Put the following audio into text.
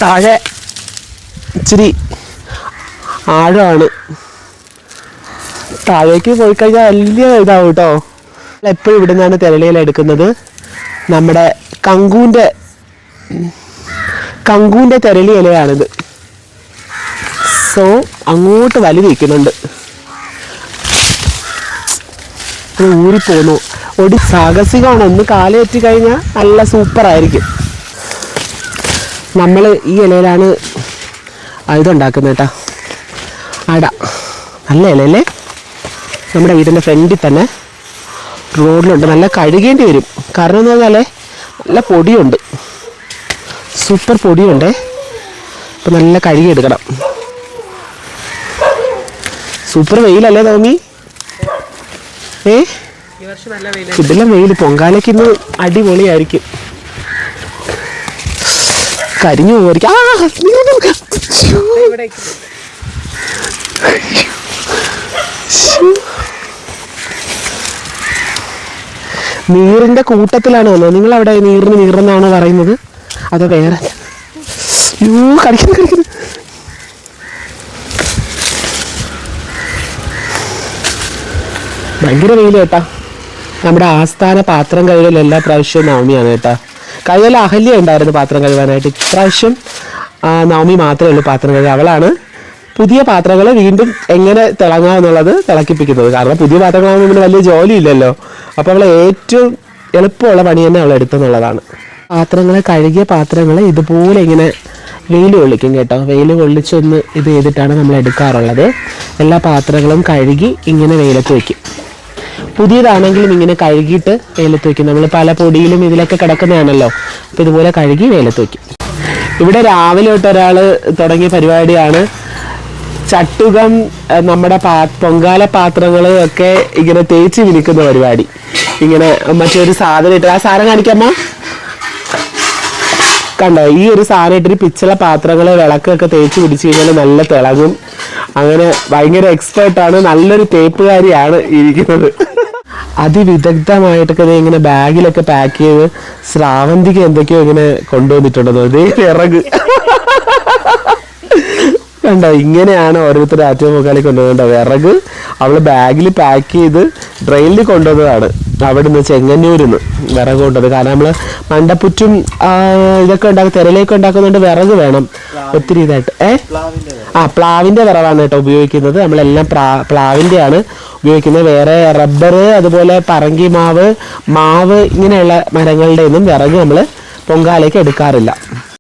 താഴെ ഇച്ചിരി ആഴമാണ്. താഴേക്ക് പോയി കഴിഞ്ഞാൽ വലിയ ഇതാവും കേട്ടോ. എപ്പോഴും ഇവിടെ നിന്നാണ് തിരളിയില എടുക്കുന്നത്. നമ്മുടെ കങ്കൂൻ്റെ തിരളി ഇലയാണിത്. സോ അങ്ങോട്ട് വലി വയ്ക്കുന്നുണ്ട്. ഊരിപ്പോന്നു. ഒരു സാഹസികമാണ്. ഒന്ന് കാലേറ്റി കഴിഞ്ഞാൽ നല്ല സൂപ്പറായിരിക്കും. നമ്മൾ ഈ ഇലയിലാണ് ഇതുണ്ടാക്കുന്നത് കേട്ടോ, അട. നല്ല ഇലയല്ലേ? നമ്മുടെ വീടിൻ്റെ ഫ്രണ്ടിൽ തന്നെ റോഡിലുണ്ട്. നല്ല കഴുകേണ്ടി വരും. കാരണം എന്ന് പറഞ്ഞാൽ നല്ല പൊടിയുണ്ട്, സൂപ്പർ പൊടിയുണ്ടേ. അപ്പം നല്ല കഴുകിയെടുക്കണം. സൂപ്പർ വെയിലല്ലേ തോന്നി? ഇതിലും വെയിൽ. പൊങ്കാലയ്ക്ക് ഇന്ന് അടിപൊളിയായിരിക്കും. കരിഞ്ഞു പോയിരിക്കും. നീറിന്റെ കൂട്ടത്തിലാണ് വന്നത്. നിങ്ങൾ അവിടെ നീറെന്നാണോ പറയുന്നത് അതോ വേറെ? കടിക്കുന്നു. ഭയങ്കര വെയിൽ കേട്ടാ. നമ്മുടെ ആസ്ഥാന പാത്രം കഴുകൽ എല്ലാ പ്രാവശ്യവും നവമിയാണ് കേട്ടാ. കഴിഞ്ഞ അഹല്യ ഉണ്ടായിരുന്നു പാത്രം കഴുകാനായിട്ട്. ഇപ്രാവശ്യം നവമി മാത്രമേ ഉള്ളൂ പാത്രം കഴുകുക. അവളാണ് പുതിയ പാത്രങ്ങൾ വീണ്ടും എങ്ങനെ തിളങ്ങാമെന്നുള്ളത് തിളക്കിപ്പിക്കുന്നത്. കാരണം പുതിയ പാത്രങ്ങളാകുമ്പോൾ പിന്നെ വലിയ ജോലിയില്ലല്ലോ. അപ്പോൾ അവൾ ഏറ്റവും എളുപ്പമുള്ള പണി തന്നെ അവൾ എടുത്തെന്നുള്ളതാണ്. പാത്രങ്ങൾ, കഴുകിയ പാത്രങ്ങൾ ഇതുപോലെ ഇങ്ങനെ വെയിൽ കൊള്ളിക്കും കേട്ടോ. വെയിൽ കൊള്ളിച്ചൊന്ന് ഇത് ചെയ്തിട്ടാണ് നമ്മൾ എടുക്കാറുള്ളത്. എല്ലാ പാത്രങ്ങളും കഴുകി ഇങ്ങനെ വെയിലത്ത് വയ്ക്കും. പുതിയതാണെങ്കിലും ഇങ്ങനെ കഴുകിയിട്ട് വെയിലത്ത് വയ്ക്കും. നമ്മൾ പല പൊടിയിലും ഇതിലൊക്കെ കിടക്കുന്നതാണല്ലോ. അപ്പോൾ ഇതുപോലെ കഴുകി വെയിലത്ത് വയ്ക്കും. ഇവിടെ രാവിലെ തൊട്ട് ഒരാൾ തുടങ്ങിയ പരിപാടിയാണ് ചട്ടുകം. നമ്മുടെ പൊങ്കാല പാത്രങ്ങൾ ഒക്കെ ഇങ്ങനെ തേച്ച് മിനുക്കുന്ന പരിപാടി. ഇങ്ങനെ മറ്റൊരു സാധനം ഇട്ട്, ആ സാധനം കാണിക്കാമോ? കണ്ടോ? ഈ ഒരു സാധനം ഇട്ടൊരു പിച്ചള പാത്രങ്ങൾ വിളക്കൊക്കെ തേച്ച് പിടിച്ച് കഴിഞ്ഞാൽ നല്ല തിളങ്ങും. അങ്ങനെ ഭയങ്കര എക്സ്പേർട്ടാണ്, നല്ലൊരു തേപ്പുകാരിയാണ് ഇരിക്കുന്നത്. അതിവിദഗ്ധമായിട്ടൊക്കെ ഇങ്ങനെ ബാഗിലൊക്കെ പാക്ക് ചെയ്ത് ശ്രാവന്തിക്ക് എന്തൊക്കെയോ ഇങ്ങനെ കൊണ്ടുവന്നിട്ടുണ്ടെന്നോ. ഇതേ വിറക് കണ്ടോ? ഇങ്ങനെയാണ് ഓരോരുത്തർ ആറ്റും മുക്കാലി കൊണ്ടുപോകേണ്ട വിറക്. അവള് ബാഗിൽ പാക്ക് ചെയ്ത് ട്രെയിനിൽ കൊണ്ടുവന്നതാണ്. അവിടെ നിന്ന് ചെങ്ങന്നൂരിൽ നിന്ന് വിറക് കൊണ്ടത്. കാരണം നമ്മൾ മണ്ടപ്പുറ്റും ഇതൊക്കെ ഉണ്ടാക്കും, തിരയിലേക്ക് ഉണ്ടാക്കുന്നുണ്ട്. വിറക് വേണം ഒത്തിരി ഇതായിട്ട്. പ്ലാവിൻ്റെ വിറവാണ് കേട്ടോ ഉപയോഗിക്കുന്നത്. നമ്മളെല്ലാം പ്ലാവിൻ്റെയാണ് ഉപയോഗിക്കുന്നത്. വേറെ റബ്ബർ, അതുപോലെ പറങ്കി മാവ് ഇങ്ങനെയുള്ള മരങ്ങളുടെ ഒന്നും വിറക് നമ്മൾ പൊങ്കാലയ്ക്ക് എടുക്കാറില്ല.